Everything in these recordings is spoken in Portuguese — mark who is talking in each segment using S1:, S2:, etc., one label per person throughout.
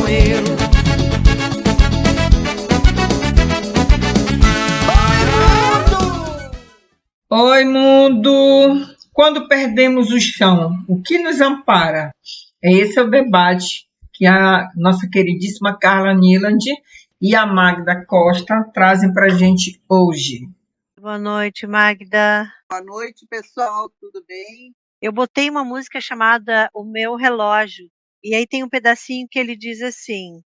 S1: limoeiro.
S2: Oi, mundo! Quando perdemos o chão, o que nos ampara? Esse é o debate que a nossa queridíssima Carla Niland e a Magda Costa trazem para a gente hoje.
S3: Boa noite, Magda.
S4: Boa noite, pessoal, tudo bem?
S3: Eu botei uma música chamada O Meu Relógio, e aí tem um pedacinho que ele diz assim: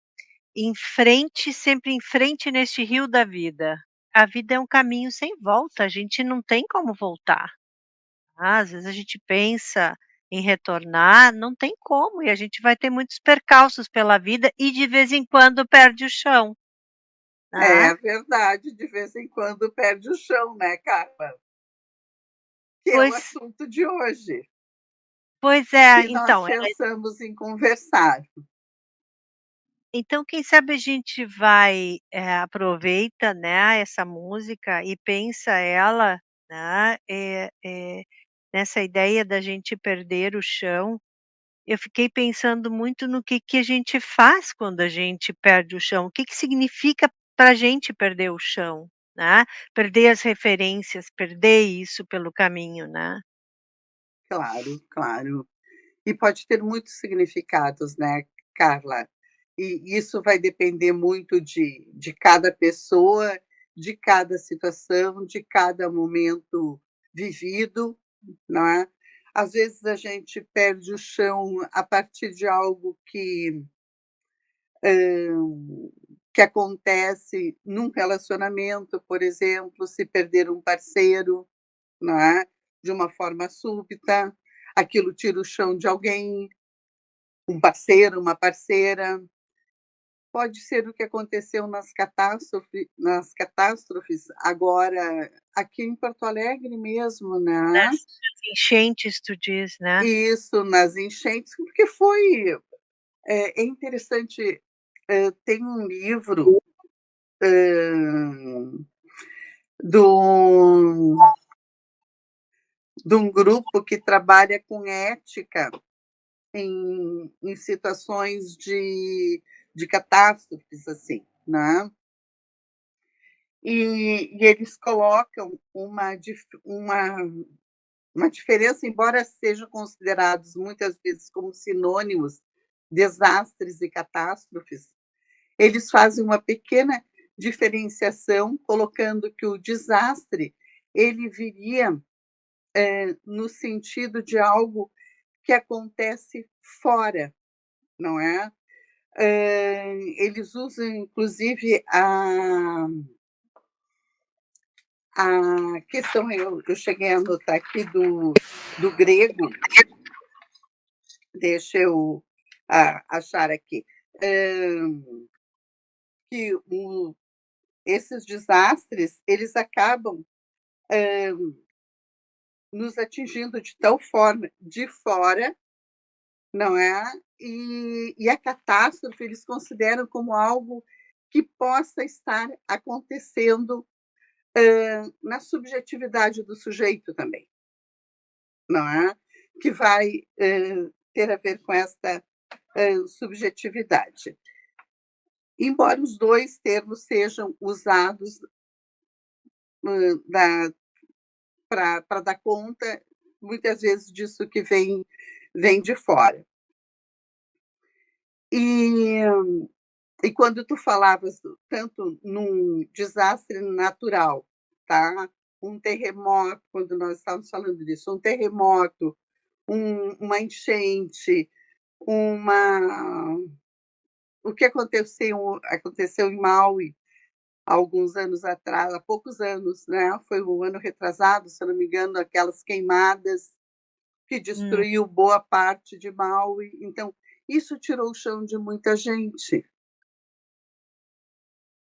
S3: em frente, sempre em frente neste rio da vida. A vida é um caminho sem volta, a gente não tem como voltar. Às vezes a gente pensa em retornar, não tem como, e a gente vai ter muitos percalços pela vida e de vez em quando perde o chão.
S4: É verdade, de vez em quando perde o chão, né, Carla? Que é o assunto de hoje.
S3: Pois é,
S4: que
S3: então.
S4: Nós pensamos em conversar.
S3: Então, quem sabe a gente vai, aproveita, né, essa música e pensa ela, né, nessa ideia da gente perder o chão. Eu fiquei pensando muito no que a gente faz quando a gente perde o chão, o que significa para a gente perder o chão, né, perder as referências, perder isso pelo caminho, né.
S4: Claro, claro. E pode ter muitos significados, né, Carla? E isso vai depender muito de cada pessoa, de cada situação, de cada momento vivido, não é? Às vezes a gente perde o chão a partir de algo que acontece num relacionamento, por exemplo, se perder um parceiro, não é? De uma forma súbita, aquilo tira o chão de alguém, um parceiro, uma parceira. Pode ser o que aconteceu nas catástrofes agora aqui em Porto Alegre mesmo, né?
S3: Nas enchentes, tu diz, né?
S4: Isso, nas enchentes, porque foi é interessante, tem um livro do de um grupo que trabalha com ética em situações de catástrofes, assim, né? E eles colocam uma diferença, embora sejam considerados muitas vezes como sinônimos, desastres e catástrofes, eles fazem uma pequena diferenciação, colocando que o desastre ele viria no sentido de algo que acontece fora, não é? Eles usam, inclusive, a questão, eu cheguei a anotar aqui do grego, deixa eu achar aqui, que esses desastres, eles acabam nos atingindo de tal forma de fora, não é? E a catástrofe eles consideram como algo que possa estar acontecendo na subjetividade do sujeito também, não é? Que vai ter a ver com esta subjetividade. Embora os dois termos sejam usados para dar conta, muitas vezes, disso que vem de fora. E quando tu falavas tanto num desastre natural, tá? Um terremoto, quando nós estávamos falando disso, um terremoto, uma enchente, o que aconteceu em Maui há alguns anos atrás, há poucos anos, né? Foi um ano retrasado, se eu não me engano, aquelas queimadas que destruiu boa parte de Maui. Então, isso tirou o chão de muita gente.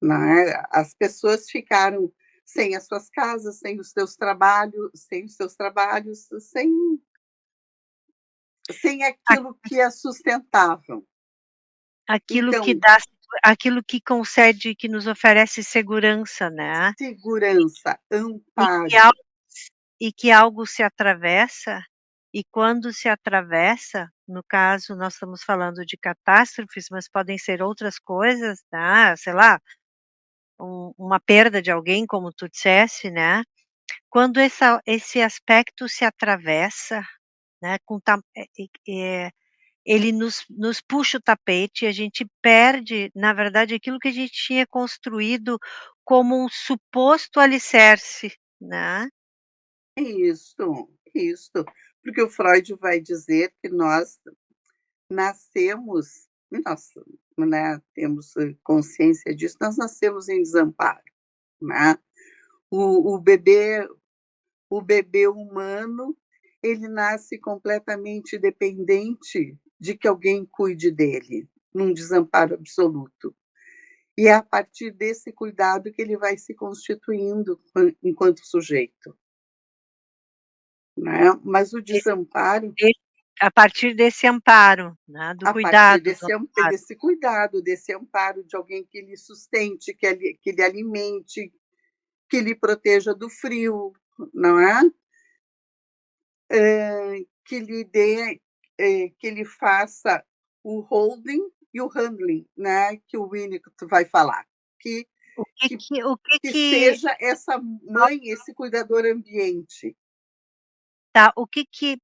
S4: Né? As pessoas ficaram sem as suas casas, sem os seus trabalhos, sem aquilo que as sustentavam.
S3: Aquilo
S4: então,
S3: que dá, aquilo que concede, que nos oferece segurança, né?
S4: Segurança, amparo.
S3: E que algo se atravessa, e quando se atravessa, no caso nós estamos falando de catástrofes, mas podem ser outras coisas, tá, sei lá, uma perda de alguém, como tu disseste, né, quando esse aspecto se atravessa, né, ele nos puxa o tapete e a gente perde, na verdade, aquilo que a gente tinha construído como um suposto alicerce, né.
S4: Isso, porque o Freud vai dizer que nós nascemos, e nós, né, temos consciência disso, nós nascemos em desamparo, né? O, o bebê, o bebê humano, ele nasce completamente dependente de que alguém cuide dele, num desamparo absoluto. E é a partir desse cuidado que ele vai se constituindo enquanto sujeito, né? Mas o
S3: Ele
S4: desamparo,
S3: ele a partir desse amparo, né, do
S4: a partir
S3: cuidado, do
S4: desse,
S3: amparo.
S4: desse cuidado, desse amparo de alguém que lhe sustente, que lhe alimente, que lhe proteja do frio, não é? Que lhe dê, que lhe faça o holding e o handling, né? Que o Winnicott vai falar, que,
S3: O que
S4: que,
S3: que o que
S4: que
S3: que
S4: seja essa mãe, esse cuidador ambiente.
S3: tá, o que que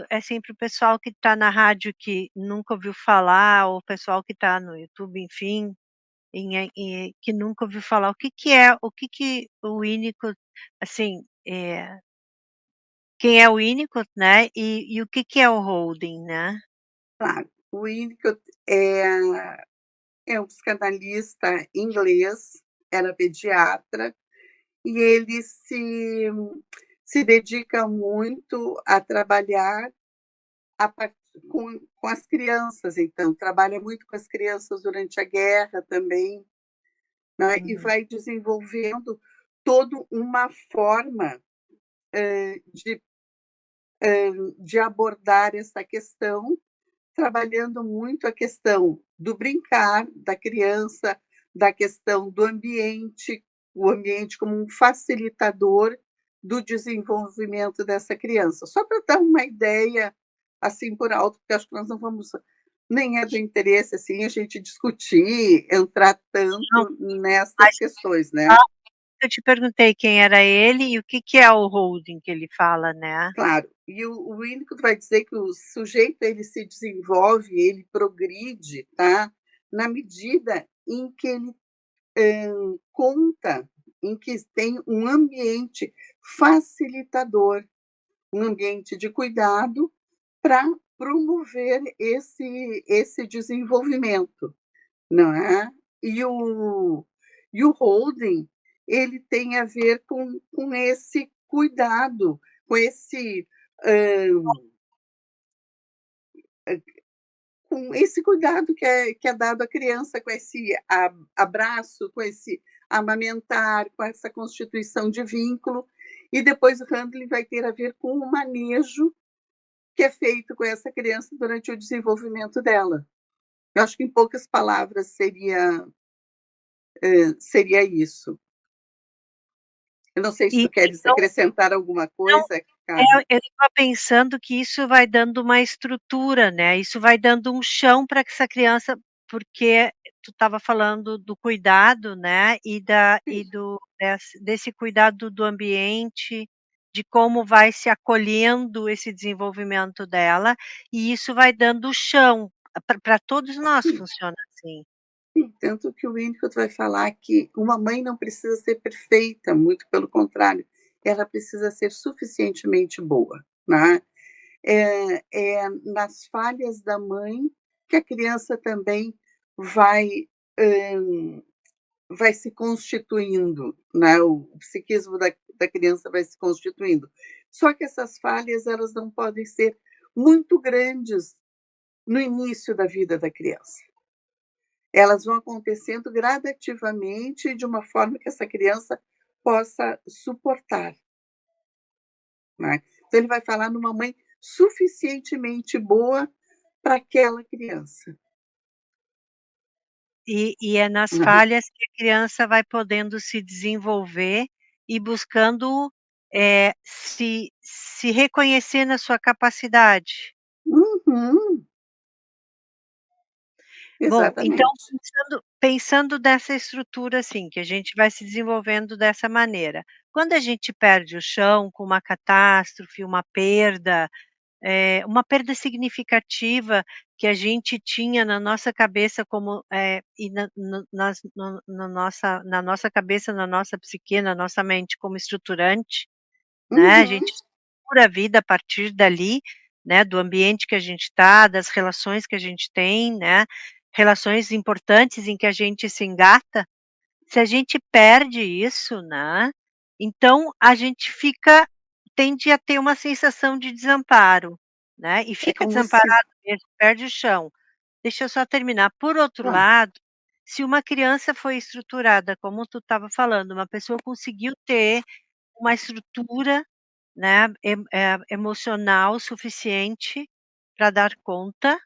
S3: assim, para o pessoal que está na rádio que nunca ouviu falar, ou o pessoal que está no YouTube, enfim, que nunca ouviu falar, o que o Winnicott, assim, quem é o Winnicott, né, e o que é o holding, né?
S4: Claro, o Winnicott é um psicanalista inglês, era pediatra, e ele se dedica muito a trabalhar a par com as crianças, então, trabalha muito com as crianças durante a guerra também, né, e
S3: Uhum.
S4: vai desenvolvendo toda uma forma, de de abordar essa questão, trabalhando muito a questão do brincar da criança, da questão do ambiente, o ambiente como um facilitador do desenvolvimento dessa criança. Só para dar uma ideia, assim, por alto, porque acho que nós não vamos, nem é do interesse, assim, a gente discutir, entrar
S3: Não,
S4: tanto nessas
S3: mas
S4: questões, né.
S3: ah, eu te perguntei quem era ele e o que é o holding que ele fala, né?
S4: Claro, e o Winnicott vai dizer que o sujeito ele se desenvolve, ele progride, tá, na medida em que ele, conta, em que tem um ambiente facilitador, um ambiente de cuidado para promover esse desenvolvimento, não é? E o holding, ele tem a ver com esse cuidado, com esse, hã com esse cuidado que é dado à criança, com esse abraço, com esse amamentar, com essa constituição de vínculo, e depois o handling vai ter a ver com o manejo que é feito com essa criança durante o desenvolvimento dela. Eu acho que em poucas palavras seria isso. Eu não sei se
S3: E
S4: tu queres
S3: então
S4: acrescentar alguma
S3: não,
S4: coisa, Carla.
S3: eu estava pensando que isso vai dando uma estrutura, né, isso vai dando um chão para que essa criança, porque tu estava falando do cuidado, né, desse cuidado do ambiente, de como vai se acolhendo esse desenvolvimento dela, e isso vai dando o chão, para todos nós
S4: Sim.
S3: funciona assim.
S4: Sim, tanto que o Winnicott vai falar que uma mãe não precisa ser perfeita, muito pelo contrário, ela precisa ser suficientemente boa, né. É nas falhas da mãe que a criança também vai, vai se constituindo, né, o psiquismo da criança vai se constituindo. Só que essas falhas, elas não podem ser muito grandes no início da vida da criança. Elas vão acontecendo gradativamente de uma forma que essa criança possa suportar, né. Então ele vai falar numa mãe suficientemente boa para aquela criança,
S3: E é nas
S4: né.
S3: falhas que a criança vai podendo se desenvolver e buscando, se reconhecer na sua capacidade.
S4: Uhum,
S3: Bom, então
S4: exatamente.
S3: pensando nessa estrutura, assim, que a gente vai se desenvolvendo dessa maneira. Quando a gente perde o chão com uma catástrofe, uma perda significativa que a gente tinha na nossa cabeça como, e na no nas no na nossa cabeça, na nossa psique, na nossa mente como estruturante, né, a
S4: Uhum,
S3: gente estrutura a vida a partir dali, né, do ambiente que a gente está, das relações que a gente tem, né, relações importantes em que a gente se engata. Se a gente perde isso, né, então a gente tende a ter uma sensação de desamparo, né, e
S4: é
S3: fica
S4: como se
S3: desamparado mesmo, perde o chão. Deixa eu só terminar. Por outro
S4: claro,
S3: lado, se uma criança foi estruturada, como tu estava falando, uma pessoa conseguiu ter uma estrutura, né, emocional suficiente para dar conta,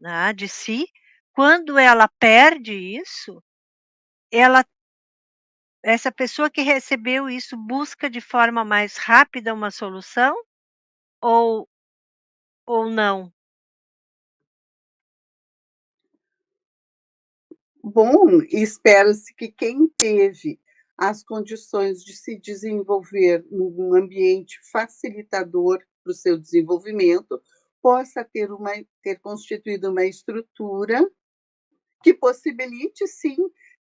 S3: né, de si, quando ela perde isso, ela essa pessoa que recebeu isso busca de forma mais rápida uma solução ou não?
S4: bom, e espera-se que quem teve as condições de se desenvolver num ambiente facilitador para o seu desenvolvimento, possa ter constituído uma estrutura que possibilite, sim,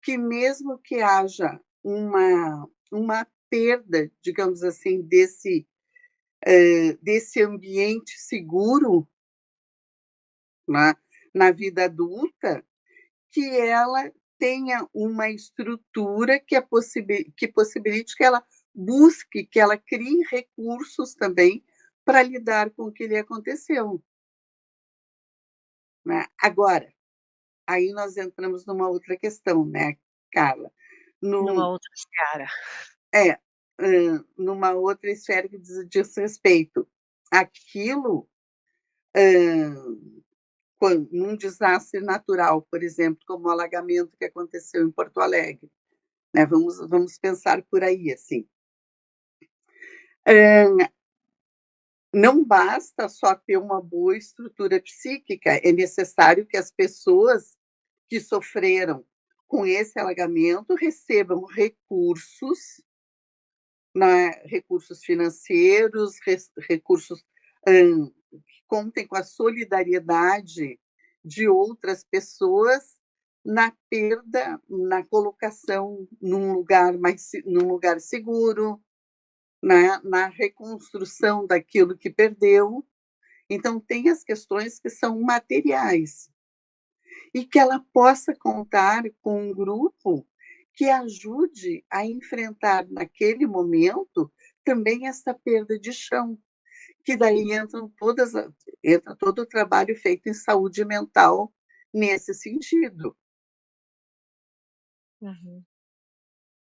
S4: que mesmo que haja uma perda, digamos assim, desse ambiente seguro, né, na vida adulta, que ela tenha uma estrutura que possibilite que ela busque, que ela crie recursos também para lidar com o que lhe aconteceu, né. Agora, aí nós entramos numa outra questão, né, Carla,
S3: Numa
S4: no
S3: outra seara.
S4: é, numa outra esfera que diz respeito àquilo, num desastre natural, por exemplo, como o alagamento que aconteceu em Porto Alegre, né, vamos pensar por aí, assim. Hã, não basta só ter uma boa estrutura psíquica, é necessário que as pessoas que sofreram com esse alagamento recebam recursos, né, recursos financeiros, recursos, que contem com a solidariedade de outras pessoas na perda, na colocação num lugar seguro, né, na reconstrução daquilo que perdeu. Então tem as questões que são materiais, e que ela possa contar com um grupo que ajude a enfrentar naquele momento também essa perda de chão, que daí entra todo o trabalho feito em saúde mental nesse sentido,
S3: Uhum,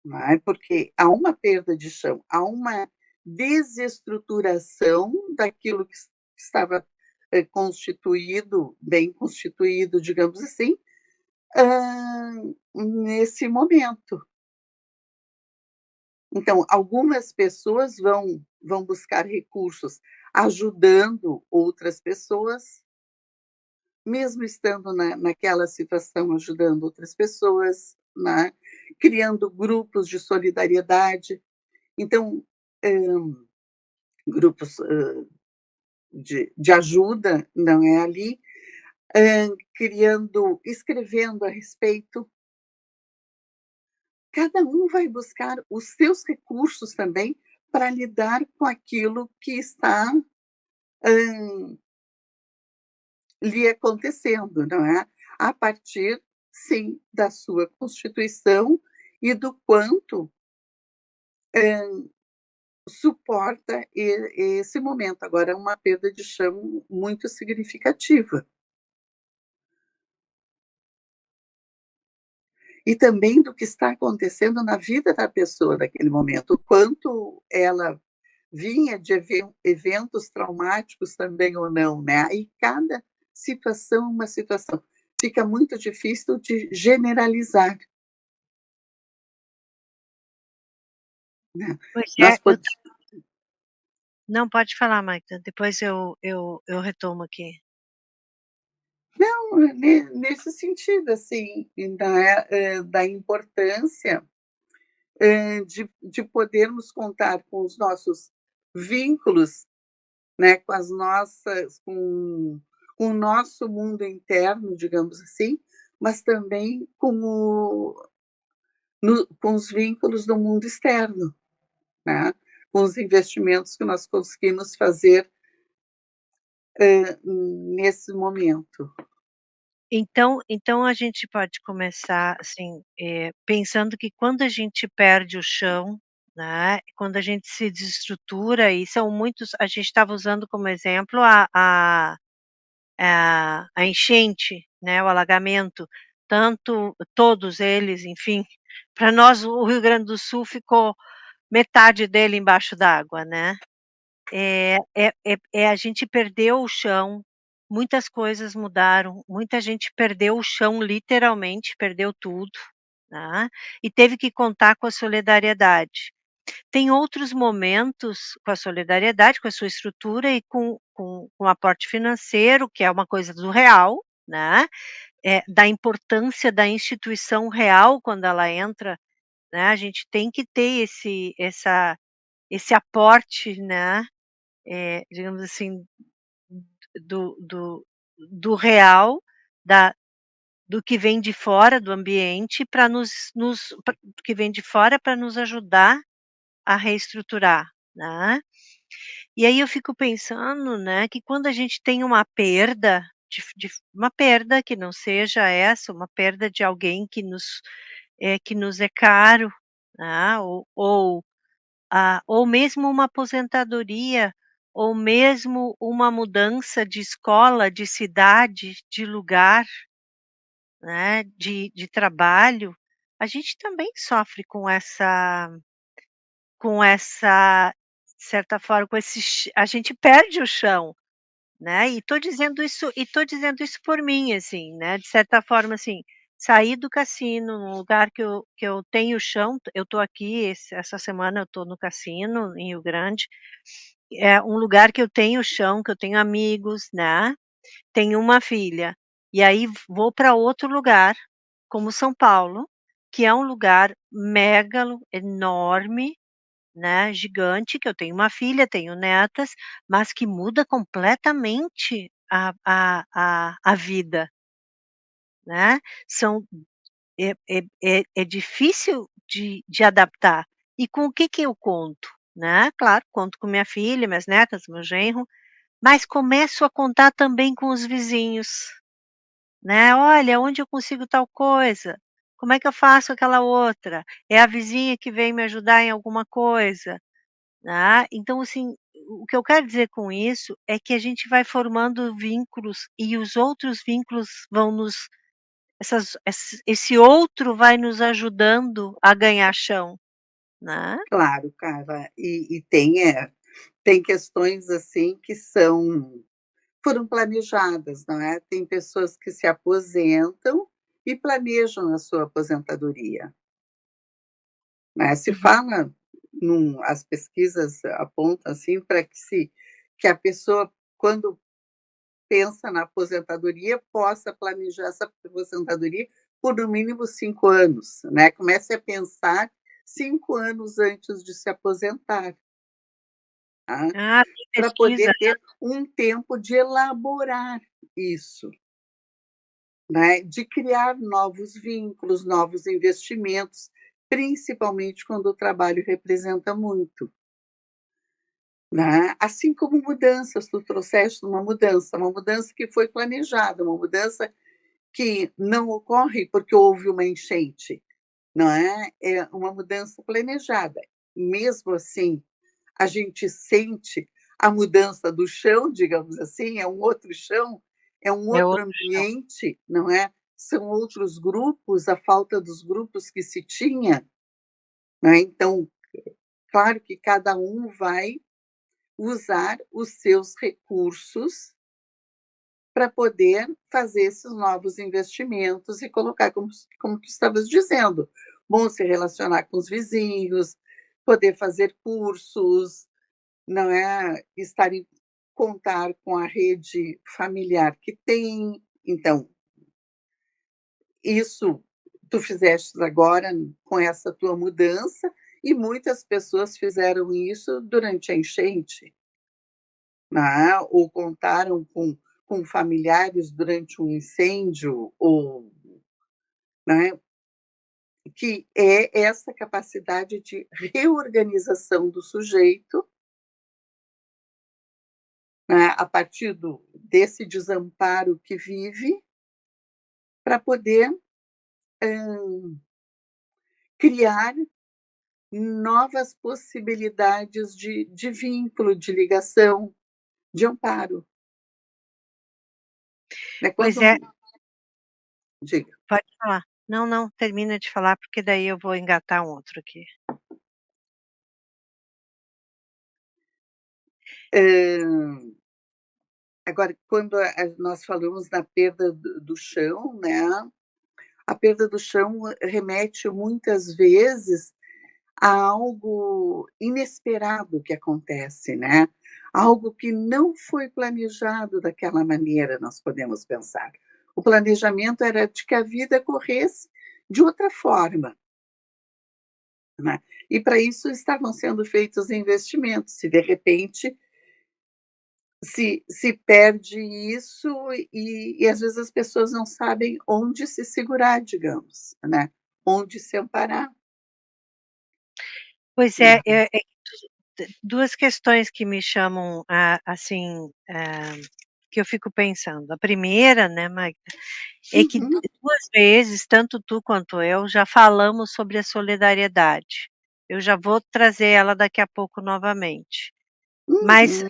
S4: não é, porque há uma perda de chão, há uma desestruturação daquilo que estava, constituído, bem constituído, digamos assim, nesse momento. Então, algumas pessoas vão buscar recursos ajudando outras pessoas, mesmo estando naquela situação, ajudando outras pessoas, né, criando grupos de solidariedade. Então, grupos, de ajuda, não é, ali, escrevendo a respeito. Cada um vai buscar os seus recursos também para lidar com aquilo que está, hã, lhe acontecendo, não é? A partir, sim, da sua constituição e do quanto, suporta esse momento. Agora é uma perda de chão muito significativa. E também do que está acontecendo na vida da pessoa naquele momento, o quanto ela vinha de eventos traumáticos também ou não, né, aí cada situação é uma situação. Fica muito difícil de generalizar, né.
S3: pois é,
S4: Nós
S3: eu
S4: pod
S3: Não, pode falar, Magda, depois eu retomo aqui.
S4: Não, nesse sentido, assim, da importância de podermos contar com os nossos vínculos, né, com as nossas, com o nosso mundo interno, digamos assim, mas também com os vínculos do mundo externo, né, com os investimentos que nós conseguimos fazer nesse momento.
S3: Então a gente pode começar, assim, pensando que quando a gente perde o chão, né, quando a gente se desestrutura e são muitos a gente estava usando como exemplo a enchente, né, o alagamento, tanto todos eles, enfim, para nós o Rio Grande do Sul ficou metade dele embaixo d'água, né. A gente perdeu o chão, muitas coisas mudaram, muita gente perdeu o chão, literalmente, perdeu tudo, né, e teve que contar com a solidariedade. Tem outros momentos com a solidariedade, com a sua estrutura e com o aporte financeiro, que é uma coisa do real, né, da importância da instituição real quando ela entra, né, a gente tem que ter esse aporte, né, digamos assim, do do do real, da do que vem de fora do ambiente para do que vem de fora para nos ajudar a reestruturar, né. E aí eu fico pensando, né, que quando a gente tem uma perda, de uma perda que não seja essa, uma perda de alguém que nos é caro, né, ou mesmo uma aposentadoria, ou mesmo uma mudança de escola, de cidade, de lugar, né, de trabalho, a gente também sofre com essa, de certa forma, com esse a gente perde o chão, né, e tô dizendo isso por mim, assim, né, de certa forma, assim, sair do cassino, num lugar que eu tenho chão, eu tô aqui essa semana eu tô no cassino, em Rio Grande, é um lugar que eu tenho chão, que eu tenho amigos, né, tenho uma filha, e aí vou para outro lugar, como São Paulo, que é um lugar megalo, enorme, né, gigante, que eu tenho uma filha, tenho netas, mas que muda completamente a vida, né. São é difícil de adaptar. E com o que eu conto, né. Claro, conto com minha filha, minhas netas, meu genro, mas começo a contar também com os vizinhos, né. "Olha, onde eu consigo tal coisa? Como é que eu faço aquela outra? É a vizinha que vem me ajudar em alguma coisa". Né, então assim, o que eu quero dizer com isso é que a gente vai formando vínculos e os outros vínculos vão nos esse outro vai nos ajudando a ganhar chão, né.
S4: Claro, cara, e tem questões, assim, que foram planejadas, não é? Tem pessoas que se aposentam e planejam a sua aposentadoria, né. Se
S3: Uhum.
S4: fala as pesquisas apontam, assim, para que a pessoa, quando pensa na aposentadoria, possa planejar essa aposentadoria por no mínimo 5 anos, né. Comece a pensar 5 anos antes de se aposentar, tá,
S3: Ah, tem
S4: pra
S3: pesquisa.
S4: poder ter um tempo de elaborar isso, né, de criar novos vínculos, novos investimentos, principalmente quando o trabalho representa muito, né. Assim como mudanças, tu trouxeste uma mudança que foi planejada, uma mudança que não ocorre porque houve uma enchente, não é? É uma mudança planejada. Mesmo assim, a gente sente a mudança do chão, digamos assim, é um outro chão, é um
S3: É
S4: outro
S3: outro chão.
S4: ambiente, não é? São outros grupos, a falta dos grupos que se tinha, né? Então, claro que cada um vai usar os seus recursos para poder fazer esses novos investimentos e colocar, como tu estavas dizendo, bom se relacionar com os vizinhos, poder fazer cursos, não é contar com a rede familiar que tem. Então, isso tu fizeste agora com essa tua mudança, e muitas pessoas fizeram isso durante a enchente, né? Ou contaram com familiares durante um incêndio, ou, né? Que é essa capacidade de reorganização do sujeito, né, a partir desse desamparo que vive, para poder criar novas possibilidades de vínculo, de ligação, de amparo. Né?
S3: Pois
S4: Quando,
S3: é,
S4: diga,
S3: pode falar. Não, não, termina de falar, porque daí eu vou engatar um outro aqui.
S4: agora, quando nós falamos da perda do chão, né? A perda do chão remete muitas vezes a algo inesperado que acontece, né? Algo que não foi planejado daquela maneira, nós podemos pensar. O planejamento era de que a vida corresse de outra forma, né? E para isso estavam sendo feitos investimentos. Se de repente se perde isso, e às vezes as pessoas não sabem onde se segurar, digamos, né? Onde se amparar,
S3: Pois
S4: né?
S3: é, 2 questões que me chamam assim, que eu fico pensando. A primeira, né, Magda, é que
S4: Uhum,
S3: 2 vezes, tanto tu quanto eu, já falamos sobre a solidariedade. Eu já vou trazer ela daqui a pouco novamente. Mas,
S4: uhum,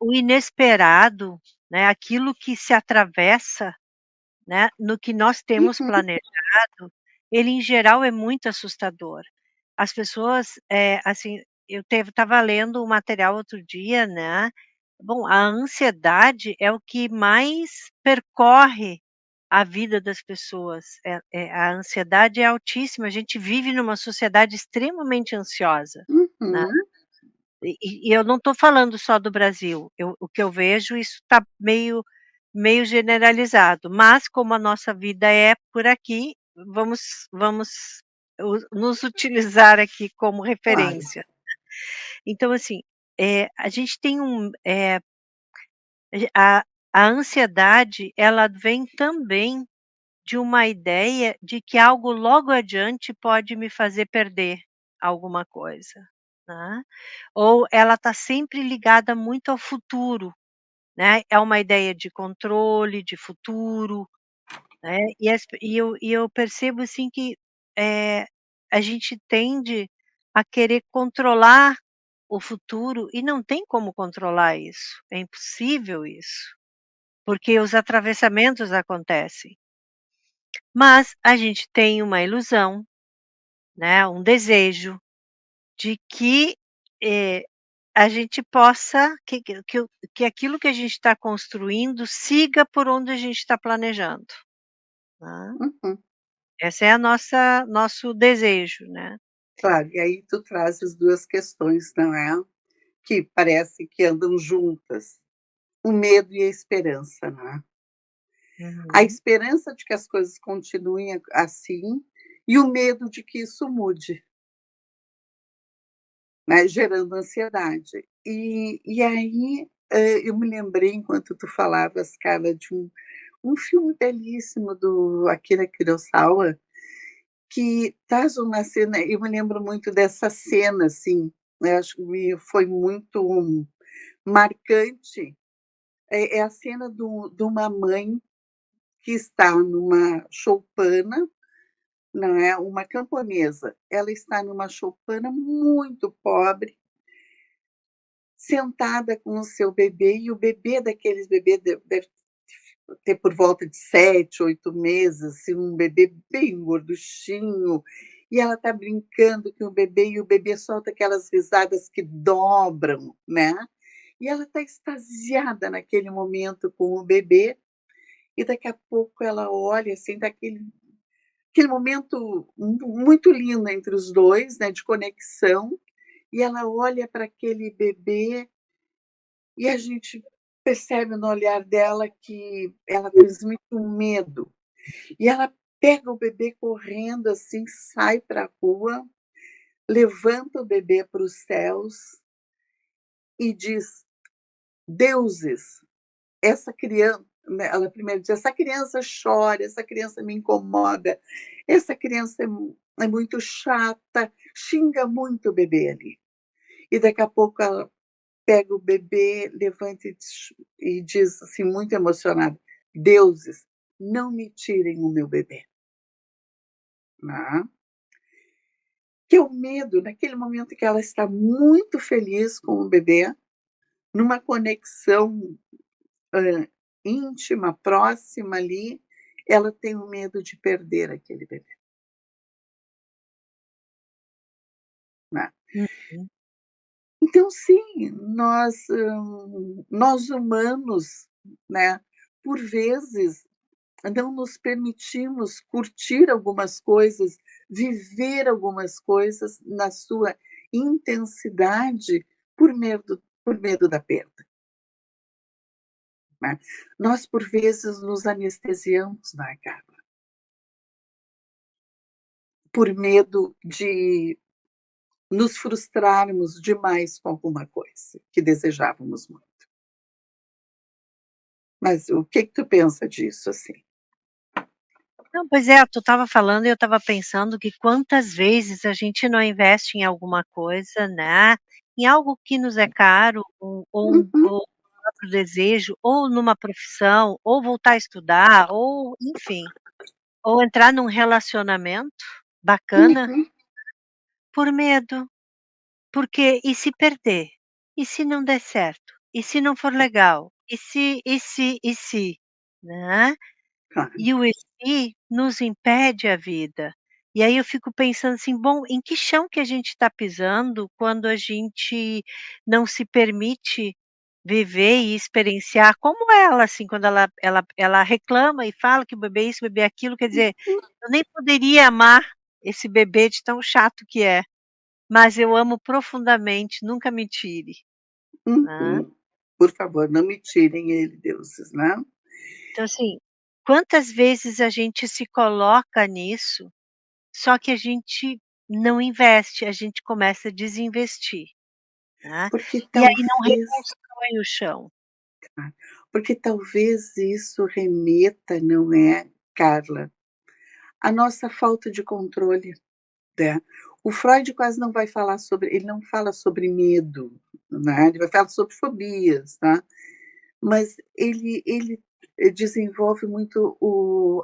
S3: o inesperado, né, aquilo que se atravessa, né, no que nós temos
S4: uhum,
S3: planejado, ele em geral é muito assustador. As pessoas, assim, eu estava lendo um material outro dia, né, bom, a ansiedade é o que mais percorre a vida das pessoas. A ansiedade é altíssima, a gente vive numa sociedade extremamente ansiosa, né.
S4: uhum.
S3: E eu não estou falando só do Brasil, o que eu vejo, isso está meio generalizado, mas como a nossa vida é por aqui, vamos nos utilizar aqui como
S4: Claro.
S3: referência. Então assim, a gente tem a a ansiedade, ela vem também de uma ideia de que algo logo adiante pode me fazer perder alguma coisa, né. Ou ela está sempre ligada muito ao futuro, né, é uma ideia de controle, de futuro, né, e eu percebo, assim, que, eh, a gente tende a querer controlar o futuro e não tem como controlar isso, é impossível isso, porque os atravessamentos acontecem. Mas a gente tem uma ilusão, né, um desejo de que, eh, a gente possa que aquilo que a gente está construindo siga por onde a gente está planejando, né.
S4: Uhum.
S3: Essa é a nosso desejo, né.
S4: Claro, e aí tu trazes 2 questões, não é, que parece que andam juntas, o medo e a esperança, né. A
S3: Uhum.
S4: esperança de que as coisas continuem assim, e o medo de que isso mude, né, gerando ansiedade. E aí, eu me lembrei, enquanto tu falavas, Carla, de um filme belíssimo do Akira Kurosawa, que traz uma cena. Eu me lembro muito dessa cena, assim, né, acho que foi muito marcante. É a cena de uma mãe que está numa choupana, não é, uma camponesa. Ela está numa choupana muito pobre, sentada com o seu bebê, e o bebê daqueles bebê deve ter por volta de 7, 8 meses, assim, um bebê bem gorduchinho, e ela está brincando com o bebê, e o bebê solta aquelas risadas que dobram, né, e ela está extasiada naquele momento com o bebê, e daqui a pouco ela olha, assim, aquele momento muito lindo entre os dois, né, de conexão, e ela olha para aquele bebê e a gente percebe no olhar dela que ela transmite um medo. E ela pega o bebê correndo assim, sai para a rua, levanta o bebê para os céus e diz: deuses, essa criança. Ela primeiro diz: essa criança chora, essa criança me incomoda, essa criança é muito chata, xinga muito o bebê ali. E daqui a pouco ela pega o bebê, levanta e diz assim, muito emocionada: deuses, não me tirem o meu bebê. Né? Que é o medo, naquele momento que ela está muito feliz com o bebê, numa conexão íntima, próxima ali, ela tem o medo de perder aquele bebê. Né?
S3: Uhum.
S4: Então, sim, nós humanos, né, por vezes, não nos permitimos curtir algumas coisas, viver algumas coisas na sua intensidade por medo da perda. Né? Nós, por vezes, nos anestesiamos, né, Carla? Por medo de nos frustrarmos demais com alguma coisa que desejávamos muito. Mas o que tu pensa disso, assim?
S3: Não, pois é, tu estava falando e eu estava pensando que quantas vezes a gente não investe em alguma coisa, né, em algo que nos é caro,
S4: Uhum,
S3: ou um próprio desejo, ou numa profissão, ou voltar a estudar, ou enfim, ou entrar num relacionamento bacana,
S4: uhum,
S3: por medo. Porque e se perder? E se não der certo? E se não for legal? E se, né?
S4: claro.
S3: E o "e se" nos impede a vida. E aí eu fico pensando assim: "Bom, em que chão que a gente está pisando quando a gente não se permite viver e experienciar", como ela, assim, quando ela reclama e fala que o bebê é isso, o bebê é aquilo, quer dizer, eu nem poderia amar esse bebê de tão chato que é, mas eu amo profundamente, nunca me tire, né.
S4: Uhum. Por favor, não me tirem ele, deuses, né?
S3: Então assim, quantas vezes a gente se coloca nisso. Só que a gente não investe, a gente começa a desinvestir, né,
S4: Porque
S3: e aí não
S4: talvez
S3: reconstrói o chão.
S4: porque talvez isso remeta, não é, Carla, à nossa falta de controle, né. O Freud quase não vai falar sobre ele não fala sobre medo, né, ele vai falar sobre fobias, tá. Mas ele desenvolve muito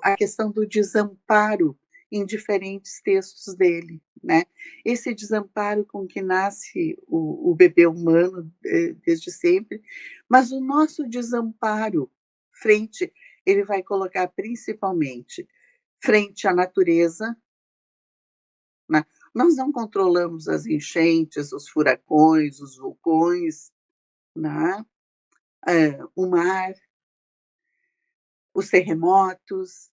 S4: a questão do desamparo em diferentes textos dele, né. Esse desamparo com que nasce o bebê humano, desde sempre, mas o nosso desamparo frente ele vai colocar principalmente frente à natureza, né. Nós não controlamos as enchentes, os furacões, os vulcões, né, o mar, os terremotos.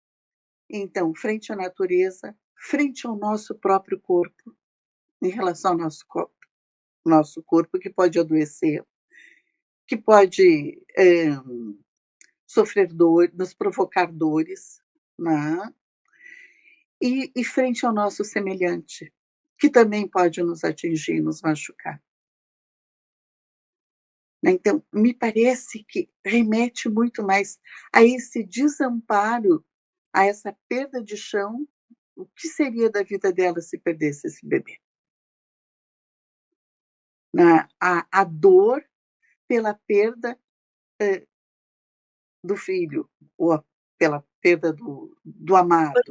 S4: Então, frente à natureza, frente ao nosso próprio corpo, em relação ao nosso corpo que pode adoecer, que pode, sofrer dor, nos provocar dores, né, e frente ao nosso semelhante, que também pode nos atingir, nos machucar, né. Então, me parece que remete muito mais a esse desamparo, a essa perda de chão. O que seria da vida dela se perdesse esse bebê? Né, a dor pela perda, do filho, ou pela perda do amado,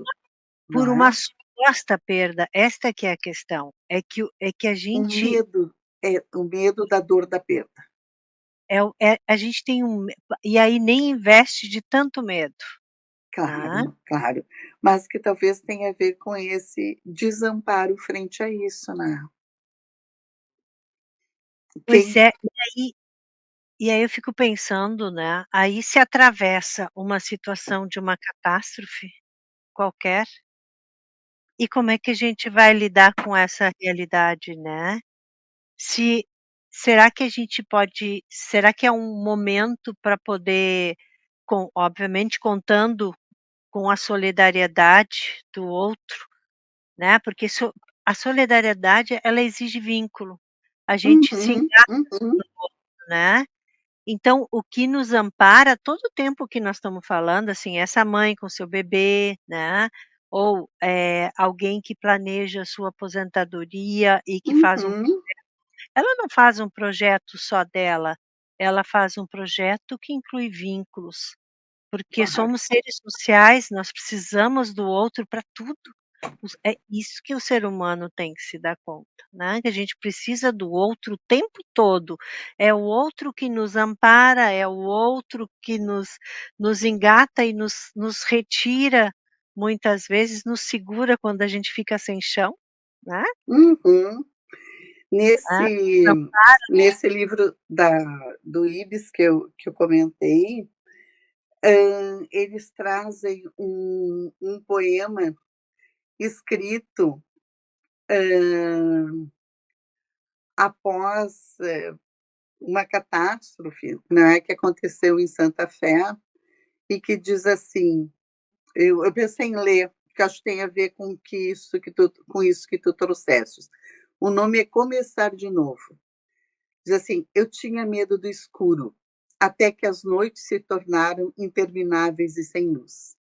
S3: Por
S4: não
S3: uma
S4: é?
S3: suposta perda, esta que é a questão, é que a
S4: O
S3: gente
S4: medo, o medo da dor da perda.
S3: a gente tem e aí nem investe de tanto medo, né.
S4: Claro, claro. Mas que talvez tenha a ver com esse desamparo frente a isso, né.
S3: Pois
S4: Quem
S3: é, e aí eu fico pensando, né, aí se atravessa uma situação de uma catástrofe qualquer, e como é que a gente vai lidar com essa realidade, né? se será que a gente pode será que é um momento para poder obviamente contando com a solidariedade do outro, né, porque a solidariedade ela exige vínculo, a gente se
S4: Uhum,
S3: engata,
S4: uhum,
S3: né. Então, o que nos ampara todo o tempo que nós estamos falando, assim, essa mãe com seu bebê, né, ou, alguém que planeja sua aposentadoria e que faz um
S4: uhum.
S3: ela não faz um projeto só dela, ela faz um projeto que inclui vínculos, porque
S4: Claro.
S3: somos seres sociais, nós precisamos do outro para tudo. É isso que o ser humano tem que se dar conta, né, que a gente precisa do outro o tempo todo. É o outro que nos ampara, é o outro que nos engata e nos retira, muitas vezes nos segura quando a gente fica sem chão, né,
S4: Uhum.
S3: né,
S4: Nesse
S3: nos ampara.
S4: nesse livro do Ibis que eu comentei, eles trazem um poema escrito, hã, após, uma catástrofe, né, que aconteceu em Santa Fé, e que diz assim, eu pensei em ler, porque acho que tem a ver com isso que tu trouxestes. O nome é Começar de Novo. Diz assim: "Eu tinha medo do escuro, até que as noites se tornaram intermináveis e sem luz.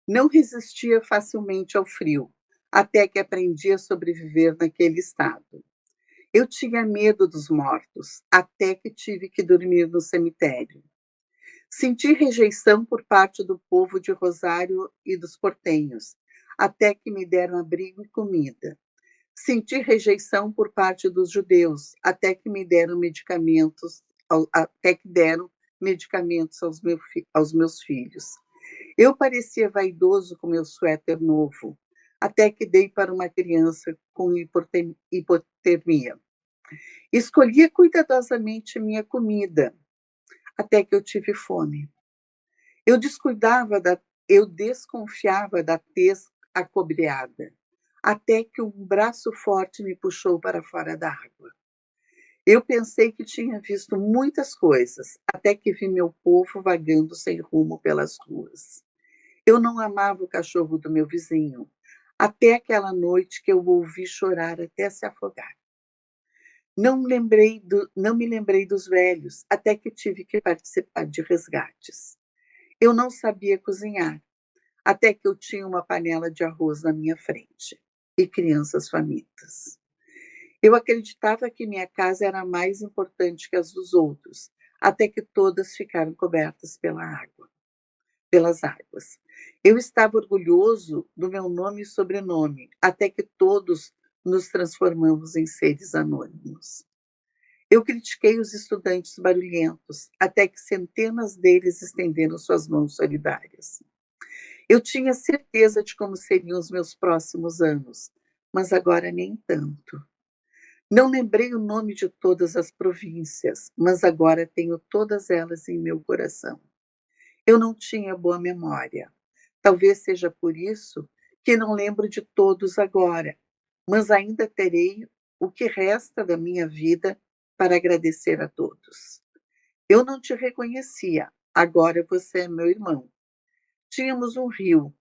S4: Não resistia facilmente ao frio, até que aprendi a sobreviver naquele estado. Eu tinha medo dos mortos, até que tive que dormir no cemitério. Senti rejeição por parte do povo de Rosário e dos portenhos, até que me deram abrigo e comida. Senti rejeição por parte dos judeus, até que deram medicamentos aos meus filhos. Eu parecia vaidoso com meu suéter novo, até que dei para uma criança com hipotermia. Escolhia cuidadosamente minha comida, até que eu tive fome. Eu descuidava da eu desconfiava da tez acobreada, até que um braço forte me puxou para fora da água. Eu pensei que tinha visto muitas coisas, até que vi meu povo vagando sem rumo pelas ruas. Eu não amava o cachorro do meu vizinho, até aquela noite que eu o ouvi chorar até se afogar. Não me lembrei dos velhos, até que tive que participar de resgates. Eu não sabia cozinhar, até que eu tinha uma panela de arroz na minha frente e crianças famintas. Eu acreditava que minha casa era mais importante que as dos outros, até que todas ficaram cobertas pelas águas. Eu estava orgulhoso do meu nome e sobrenome, até que todos nos transformamos em seres anônimos. Eu critiquei os estudantes barulhentos, até que centenas deles estenderam suas mãos solidárias. Eu tinha certeza de como seriam os meus próximos anos, mas agora nem tanto. Não lembrei o nome de todas as províncias, mas agora tenho todas elas em meu coração. Eu não tinha boa memória. Talvez seja por isso que não lembro de todos agora, mas ainda terei o que resta da minha vida para agradecer a todos. Eu não te reconhecia, agora você é meu irmão. Tínhamos um rio,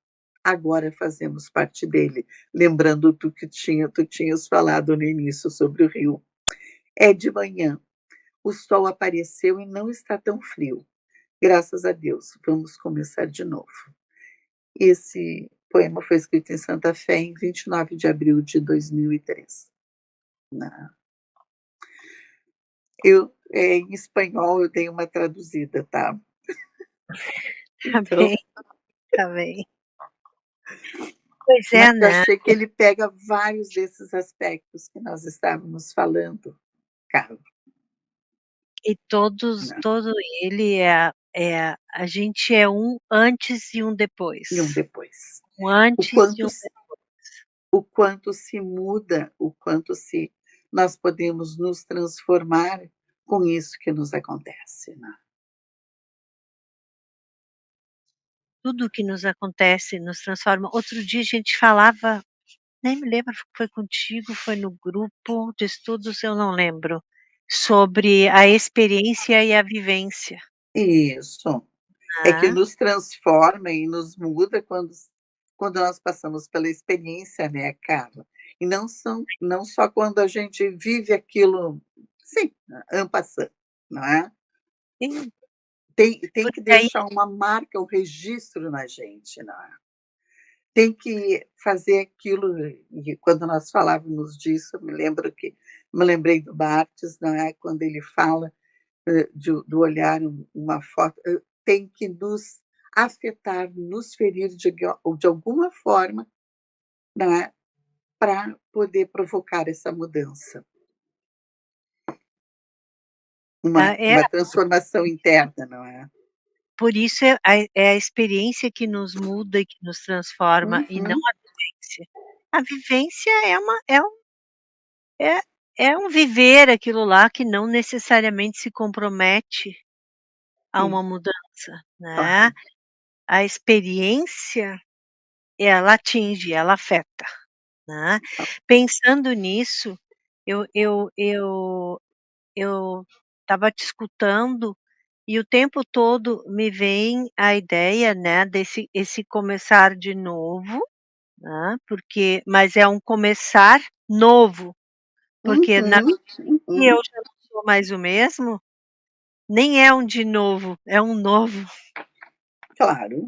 S4: agora fazemos parte dele, lembrando do que tu tinhas falado no início sobre o rio. É de manhã, o sol apareceu e não está tão frio. Graças a Deus, vamos começar de novo. Esse poema foi escrito em Santa Fé em 29 de abril de 2003. Na em espanhol eu dei uma traduzida, tá.
S3: Tá
S4: Então,
S3: bem, tá bem. Pois
S4: mas
S3: é,
S4: eu
S3: né.
S4: achei que ele pega vários desses aspectos que nós estávamos falando, Carla,
S3: E
S4: né,
S3: todo ele a gente é um antes e um
S4: e um
S3: depois.
S4: depois.
S3: Um
S4: O
S3: antes e
S4: quanto
S3: um
S4: se
S3: depois.
S4: o quanto se muda, o quanto se nós podemos nos transformar com isso que nos acontece, né.
S3: Tudo que nos acontece nos transforma. Outro dia a gente falava nem me lembro se foi contigo, foi no grupo de estudos, eu não lembro, sobre a experiência e a vivência,
S4: Isso. É que
S3: né.
S4: nos transforma e nos muda quando nós passamos pela experiência, né, Carla. E não só quando a gente vive aquilo, sim, en passant, não é?
S3: Sim,
S4: Tem que
S3: porque aí
S4: deixar uma marca, um registro na gente, não é? Tem que fazer aquilo, e quando nós falávamos disso, me lembrei do Barthes, não é, quando ele fala, do olhar uma foto, tem que nos afetar, nos ferir de alguma forma, não é, para poder provocar essa mudança,
S3: é,
S4: uma transformação interna, não é?
S3: por isso é a experiência que nos muda e que nos transforma e não
S4: Uhum,
S3: a vivência. A vivência é é um viver aquilo lá que não necessariamente se compromete a
S4: sim,
S3: uma mudança, né.
S4: claro.
S3: A experiência, ela atinge, ela afeta, né. Pensando nisso, eu estava te escutando e o tempo todo me vem a ideia, né, desse esse começar de novo, né, porque mas é um começar novo, porque na
S4: Uhum,
S3: que eu
S4: uhum,
S3: já não sou mais o mesmo, nem é um de novo, é um novo.
S4: claro,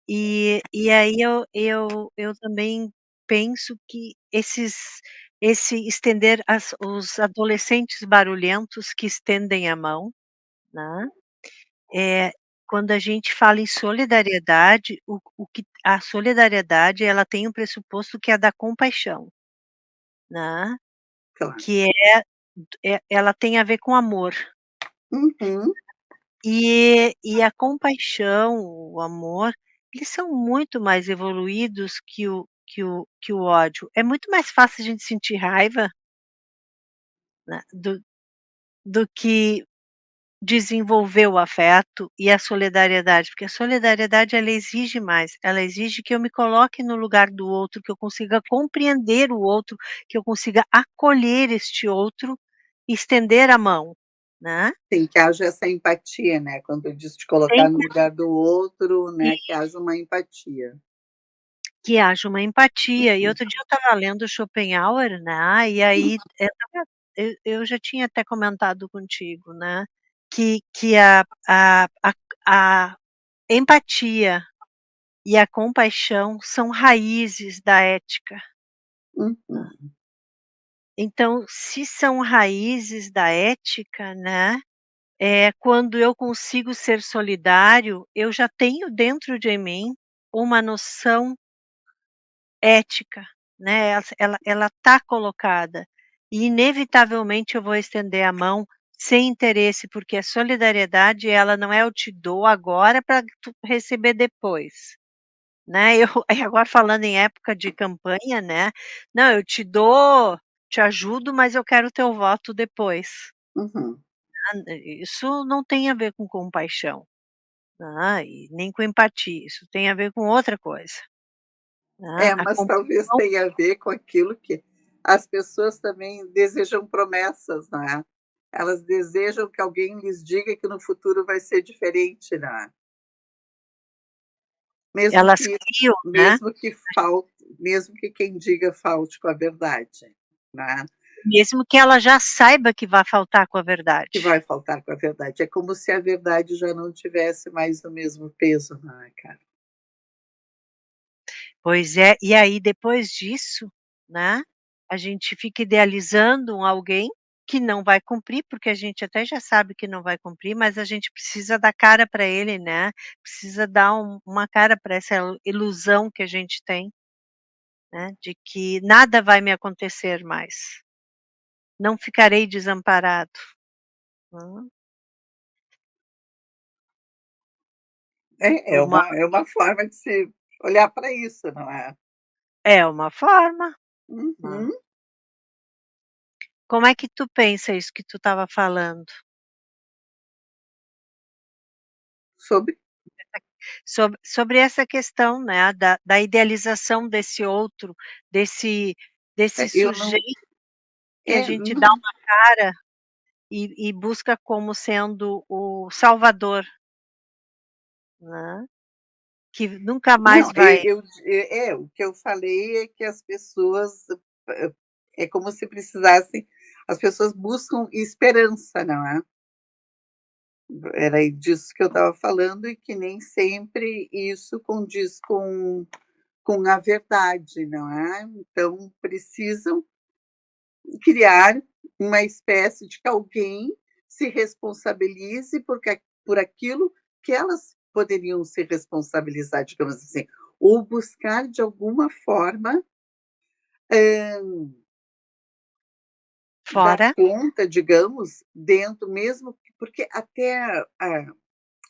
S3: E aí eu também penso que esse estender os adolescentes barulhentos que estendem a mão, né, quando a gente fala em solidariedade, o que a solidariedade ela tem um pressuposto que é da compaixão, né,
S4: claro.
S3: que ela tem a ver com amor.
S4: Uhum,
S3: E a compaixão, o amor, eles são muito mais evoluídos que o ódio. É muito mais fácil a gente sentir raiva, né, do que desenvolver o afeto e a solidariedade, porque a solidariedade ela exige mais, ela exige que eu me coloque no lugar do outro, que eu consiga compreender o outro, que eu consiga acolher este outro e estender a mão, né.
S4: tem que haja essa empatia, né, quando diz de
S3: Tem
S4: colocar no lugar do outro,
S3: que
S4: né, que haja uma empatia.
S3: Que haja uma empatia. E
S4: Uhum,
S3: outro dia eu estava lendo Schopenhauer, né, e aí eu já tinha até comentado contigo, né, que a empatia e a compaixão são raízes da ética.
S4: uhum,
S3: Então, se são raízes da ética, né, quando eu consigo ser solidário, eu já tenho dentro de mim uma noção ética, né, ela está colocada, e inevitavelmente eu vou estender a mão sem interesse, porque a solidariedade ela não é eu te dou agora para tu receber depois, né, eu aí agora falando em época de campanha, né, não, eu te dou, te ajudo, mas eu quero o teu voto depois.
S4: uhum.
S3: Isso não tem a ver com compaixão, né, e nem com empatia, isso tem a ver com outra coisa, né,
S4: É,
S3: a
S4: mas talvez
S3: compaixão
S4: tenha a ver com aquilo que as pessoas também desejam promessas, não é? Elas desejam que alguém lhes diga que no futuro vai ser diferente, não é? Mesmo
S3: elas
S4: que
S3: criam, né.
S4: mesmo que falte mesmo que quem diga falte com a verdade, né,
S3: Mesmo que ela já saiba que vai faltar com a
S4: que
S3: verdade.
S4: vai faltar com a verdade. É como se a verdade já não tivesse mais o mesmo peso, não é, cara?
S3: Pois é, e aí depois disso, né, a gente fica idealizando um alguém que não vai cumprir, porque a gente até já sabe que não vai cumprir, mas a gente precisa dar cara para ele, né, precisa dar uma cara para essa ilusão que a gente tem, né, de que nada vai me acontecer mais, não ficarei desamparado. Hã,
S4: É
S3: uma
S4: é uma forma de se olhar para isso, não é?
S3: é uma forma, né.
S4: Uhum.
S3: Como é que tu pensa isso que tu estava falando?
S4: Sobre
S3: Sobre essa questão, né, da idealização desse outro, desse
S4: Eu não
S3: sujeito que a
S4: é,
S3: gente dá
S4: não
S3: uma cara e busca como sendo o salvador, né, que nunca
S4: não,
S3: mais vai.
S4: o que eu falei é que as pessoas, é é como se precisassem as pessoas buscam esperança, não é? Era disso que eu estava falando e que nem sempre isso condiz com a verdade, não é? Então precisam criar uma espécie de que alguém se responsabilize por aquilo que elas poderiam se responsabilizar, digamos assim, ou buscar de alguma forma dar
S3: Fora.
S4: conta, digamos, dentro mesmo, porque até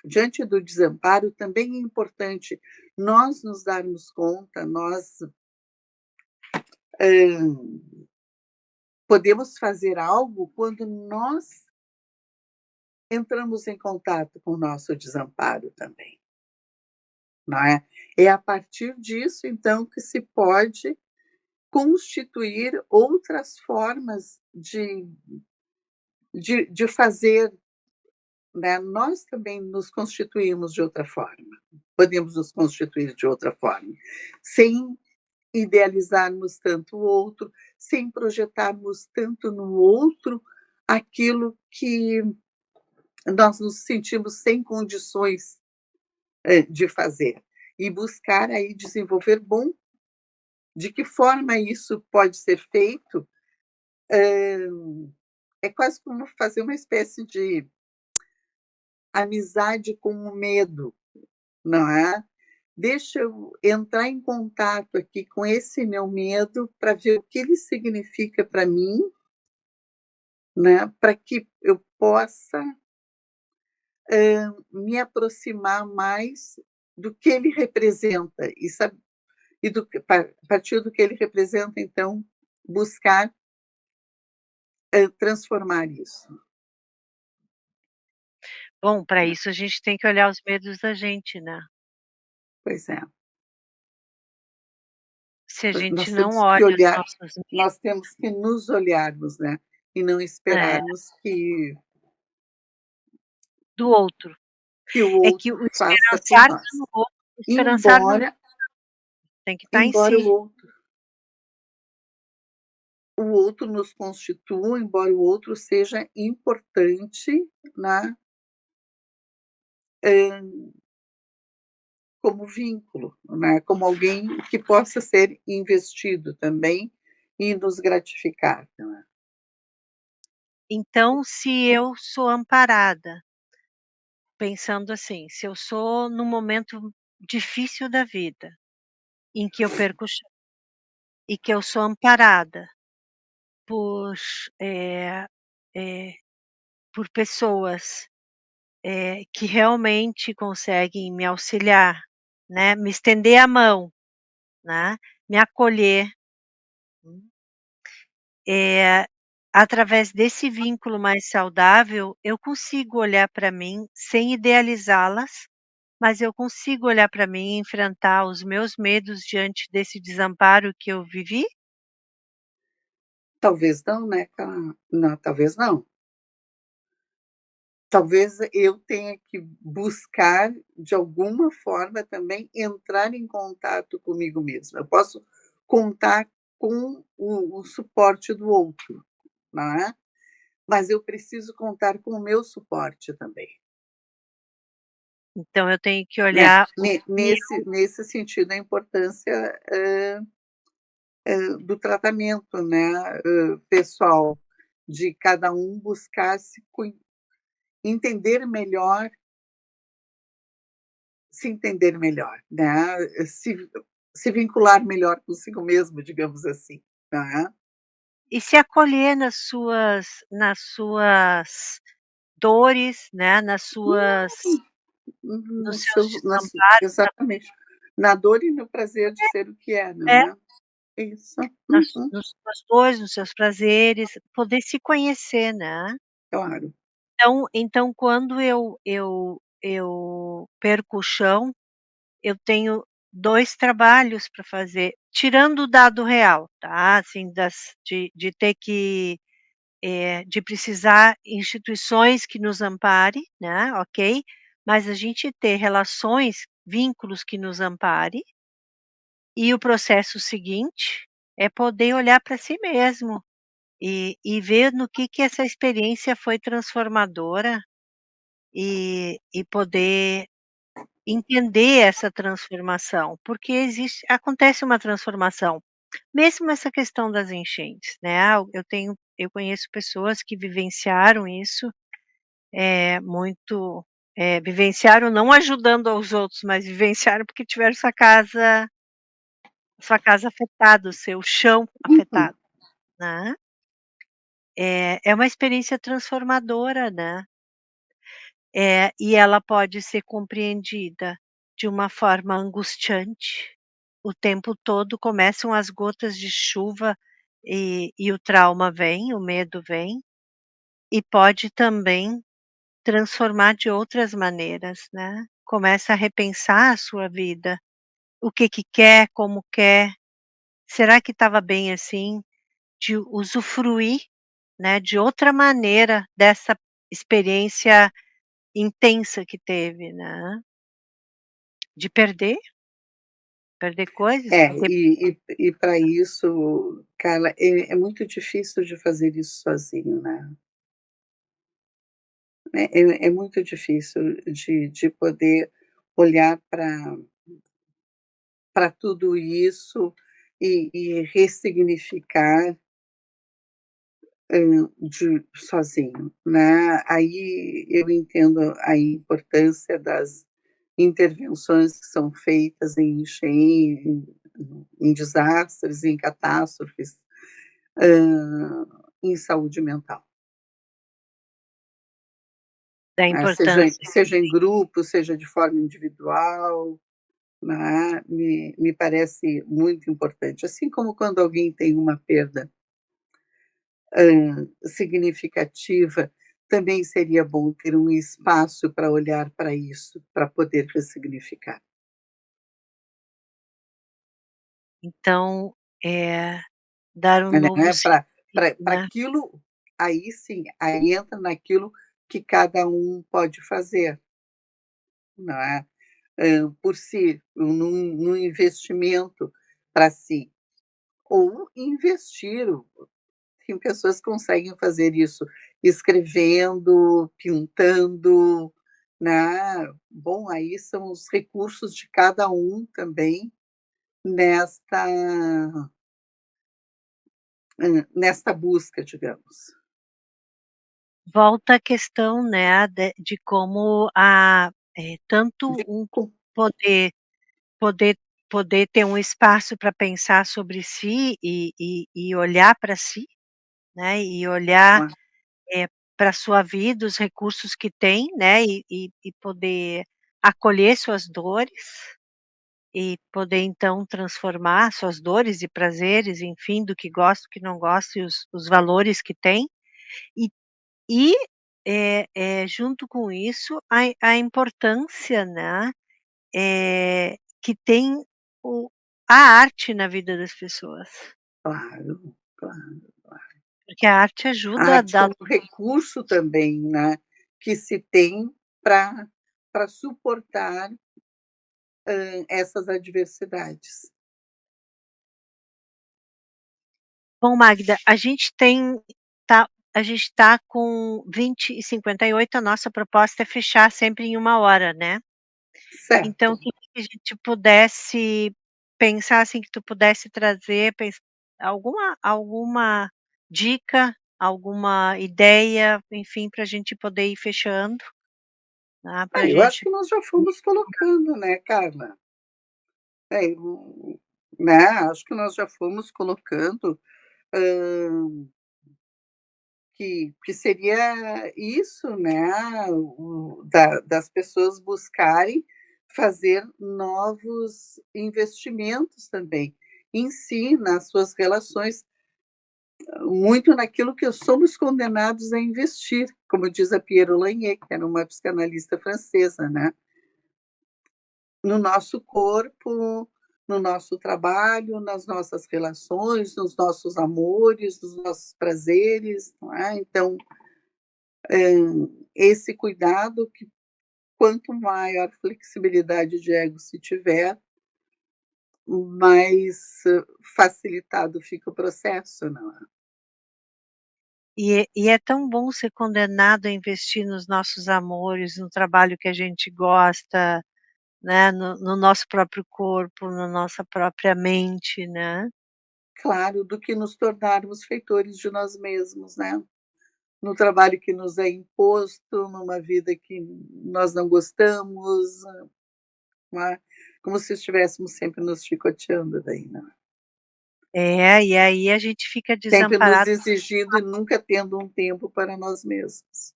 S4: diante do desamparo também é importante nós nos darmos conta, nós podemos fazer algo quando nós entramos em contato com o nosso desamparo também, não é? É a partir disso, então, que se pode constituir outras formas de fazer, né? Nós também nos constituímos de outra forma, podemos nos constituir de outra forma, sem idealizarmos tanto o outro, sem projetarmos tanto no outro aquilo que nós nos sentimos sem condições de fazer e buscar aí desenvolver bom. De que forma isso pode ser feito? É quase como fazer uma espécie de amizade com o medo, não é? Deixa eu entrar em contato aqui com esse meu medo para ver o que ele significa para mim, né? Para que eu possa me aproximar mais do que ele representa e a partir do que ele representa, então, buscar transformar isso.
S3: Bom, para isso a gente tem que olhar os medos da gente, né.
S4: Pois é,
S3: Se a gente
S4: nós
S3: não
S4: temos que
S3: olha os
S4: olhar,
S3: nossos
S4: nós
S3: medos,
S4: temos que nos olharmos, né? E não
S3: é,
S4: esperarmos
S3: do outro.
S4: que o
S3: É que
S4: outro
S3: o
S4: faça por
S3: esperançar-se
S4: nós.
S3: no outro, esperançar no
S4: Embora,
S3: tem que estar em
S4: embora
S3: si.
S4: o outro nos constitua, embora o outro seja importante, né? Como vínculo, né? Como alguém que possa ser investido também e nos gratificar, não é?
S3: Então, se eu sou amparada, pensando assim, se eu sou num momento difícil da vida, em que eu perco o chão e que eu sou amparada por, eh eh, por pessoas, que realmente conseguem me auxiliar, né, me estender a mão, né, me acolher, através desse vínculo mais saudável, eu consigo olhar para mim sem idealizá-las, mas eu consigo olhar para mim e enfrentar os meus medos diante desse desamparo que eu vivi?
S4: Talvez não, né, não, talvez não. Talvez eu tenha que buscar, de alguma forma, também entrar em contato comigo mesma. Eu posso contar com o suporte do outro, não é? Mas eu preciso contar com o meu suporte também,
S3: Então eu tenho que
S4: né.
S3: olhar o
S4: Nesse sentido, a importância, do tratamento, né, pessoal, de cada um buscar entender melhor se entender melhor, né, se vincular melhor consigo mesmo, digamos assim, né.
S3: e se acolher nas suas dores, né, nos
S4: Nos
S3: seus
S4: seus nas
S3: desamparos,
S4: exatamente. Na dor e no prazer de ser o que é, não
S3: é,
S4: é? Isso. Uhum.
S3: nas suas dores, nos seus prazeres, poder se conhecer, né.
S4: Claro.
S3: Então quando eu perco o chão, eu tenho 2 trabalhos para fazer, tirando o dado real, tá, assim, de ter que, de precisar instituições que nos ampare, né, ok, mas a gente ter relações, vínculos que nos ampare, e o processo seguinte é poder olhar para si mesmo e ver no que essa experiência foi transformadora e poder entender essa transformação, porque acontece uma transformação, mesmo essa questão das enchentes, né, eu conheço pessoas que vivenciaram isso, muito, vivenciaram não ajudando aos outros, mas vivenciaram porque tiveram sua casa afetada, o seu chão
S4: Uhum.
S3: afetado, né. É uma experiência transformadora, né. E ela pode ser compreendida de uma forma angustiante, o tempo todo começam as gotas de chuva e o trauma vem, o medo vem, e pode também transformar de outras maneiras, né. Começa a repensar a sua vida, o que quer, como quer, será que estava bem assim? De usufruir, né, de outra maneira dessa experiência intensa que teve, né. De perder coisas,
S4: É,
S3: perder
S4: e para isso, Carla, é muito difícil de fazer isso sozinho, né. É muito difícil de poder olhar para tudo isso e ressignificar, sozinho, né. Aí eu entendo a importância das intervenções que são feitas em desastres, em catástrofes, em saúde mental,
S3: da
S4: né, seja
S3: importância.
S4: seja em grupo, seja de forma individual, né, me parece muito importante. Assim como quando alguém tem uma perda, significativa, também seria bom ter um espaço para olhar para isso, para poder ressignificar,
S3: Então, dar um novo
S4: né,
S3: sentido,
S4: para
S3: né.
S4: aquilo, aí sim, aí entra naquilo que cada um pode fazer, não é, por si, num investimento para si, ou investir. Tem pessoas que conseguem fazer isso escrevendo, pintando, né. Bom, aí são os recursos de cada um também nesta nesta busca, digamos.
S3: Volta a questão, né, de como tanto
S4: De
S3: um
S4: com
S3: poder poder poder ter um espaço para pensar sobre si e olhar para si, né, e olhar,
S4: a
S3: pra sua vida, os recursos que tem, né, e poder acolher suas dores. E poder então transformar suas dores e prazeres, enfim, do que gosta, do que não gosta e os valores que tem, e e, junto com isso a importância, né, que tem o a arte na vida das pessoas,
S4: claro, claro.
S3: porque a arte
S4: A
S3: ajuda a
S4: arte
S3: dar
S4: como recurso também, né, que se tem para suportar, essas adversidades.
S3: bom, Magda, tá a gente está com 20h58, a nossa proposta é fechar sempre em 1 hora, né. Então,
S4: Certo.
S3: o que que a gente pudesse pensar, assim, que tu pudesse trazer, alguma dica, alguma ideia, enfim, para a gente poder ir fechando, tá, pra
S4: Eu acho
S3: gente
S4: que nós já fomos colocando, né, Carla. Né, acho que nós já fomos colocando, hã, que seria isso, né, das pessoas buscarem fazer novos investimentos também, em si, nas suas relações, muito naquilo que somos condenados a investir, como diz a Pierre Lanier, que era uma psicanalista francesa, né. no nosso corpo, no nosso trabalho, nas nossas relações, nos nossos amores, nos nossos prazeres, não é? Então, esse cuidado que quanto maior flexibilidade de ego se tiver, mais facilitado fica o processo, não é?
S3: E é tão bom ser condenado a investir nos nossos amores, no trabalho que a gente gosta, né, no nosso próprio corpo, na nossa própria mente, né.
S4: Claro, do que nos tornarmos feitores de nós mesmos, né? No trabalho que nos é imposto, numa vida que nós não gostamos, não é? Como se estivéssemos sempre nos chicoteando daí, não é?
S3: É, e aí a gente fica
S4: Sempre nos
S3: desamparado.
S4: exigindo e nunca tendo um tempo para nós mesmos.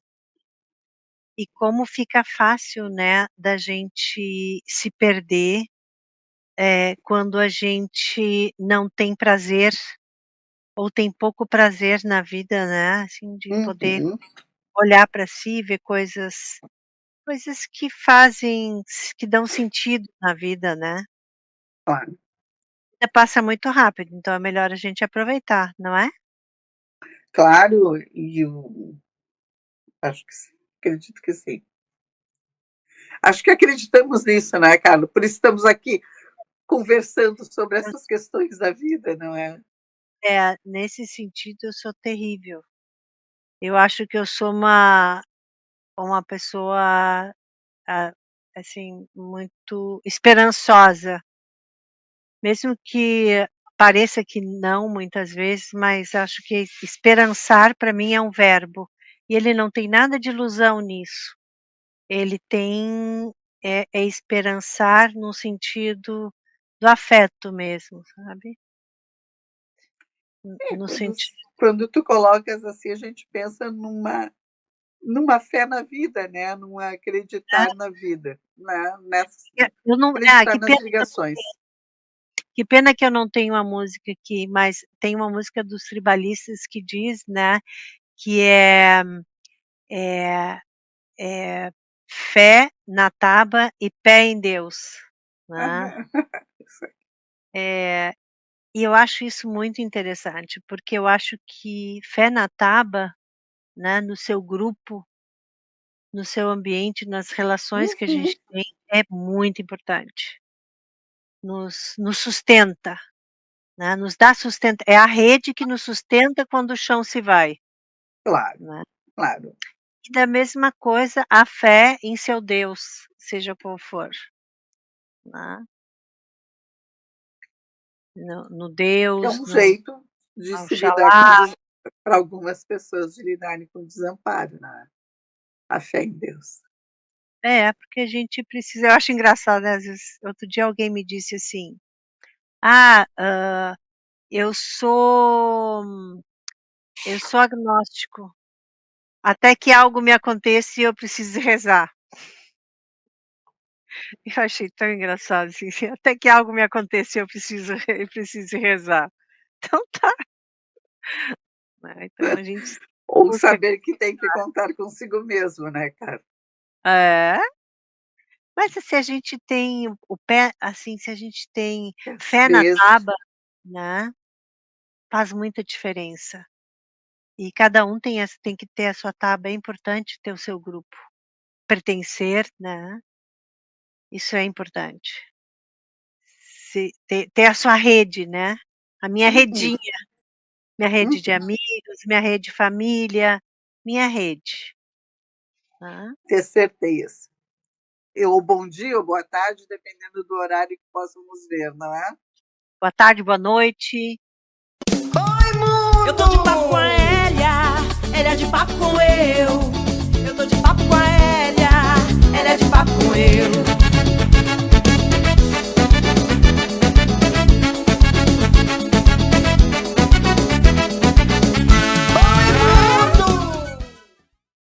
S3: E como fica fácil, né, da gente se perder, quando a gente não tem prazer, ou tem pouco prazer na vida, né, assim, de poder
S4: Uhum,
S3: olhar para si, ver coisas que dão sentido na vida, né.
S4: claro.
S3: A vida passa muito rápido, então é melhor a gente aproveitar, não é?
S4: Claro, e eu acho que sim, acredito que sim. Acho que acreditamos nisso, né, Carla? Por isso estamos aqui conversando sobre essas questões da vida, não é?
S3: É, nesse sentido eu sou terrível. Eu acho que eu sou uma pessoa, ah, assim, muito esperançosa, mesmo que pareça que não muitas vezes, mas acho que esperançar para mim é um verbo, e ele não tem nada de ilusão nisso. Ele tem é esperançar no sentido do afeto mesmo, sabe.
S4: É,
S3: No sentido
S4: quando tu colocas assim, a gente pensa numa fé na vida, né, num acreditar na vida, né,
S3: eu não
S4: acreditar nas ligações.
S3: que pena que eu não tenho a música aqui, mas tem uma música dos Tribalistas que diz, né, que é é fé na taba e pé em Deus, né.
S4: Aham. Isso aí.
S3: Eh, e eu acho isso muito interessante, porque eu acho que fé na taba, né, no seu grupo, no seu ambiente, nas relações que a
S4: Uhum.
S3: gente tem, é muito importante. Nos sustenta, né, nos dá sustenta é a rede que nos sustenta quando o chão se vai,
S4: Claro,
S3: né.
S4: claro.
S3: E da mesma coisa a fé em seu Deus, seja qual for, né, no
S4: É
S3: Deus,
S4: um
S3: no
S4: jeito de
S3: a
S4: se lidar com
S3: Oxalá.
S4: para algumas pessoas de lidarem com desamparo, né, a fé em Deus.
S3: É, porque a gente precisa eu acho engraçado, né, às vezes outro dia alguém me disse assim: "Ah, eu sou eu sou agnóstico, até que algo me aconteça e eu precise rezar". Eu achei tão engraçado, assim, até que algo me aconteça e eu preciso rezar. Então tá, né, então a gente
S4: Ou
S3: busca
S4: saber que tem que contar consigo mesmo, né, cara.
S3: é, mas se a gente tem o pé assim, se a gente tem
S4: Às
S3: fé na
S4: vezes
S3: tábua, né, faz muita diferença. E cada um tem que ter a sua tábua, é importante ter o seu grupo, pertencer, né, isso é importante. Se ter a sua rede, né, a minha
S4: uhum,
S3: redinha, minha rede de
S4: uhum.
S3: amigos, minha rede de família, minha rede, né.
S4: Ter certeza. Ou bom dia ou boa tarde, dependendo do horário que possamos ver, não é?
S3: Boa tarde, boa noite.
S1: Eu tô de papo com a Elia, Elia de papo com eu.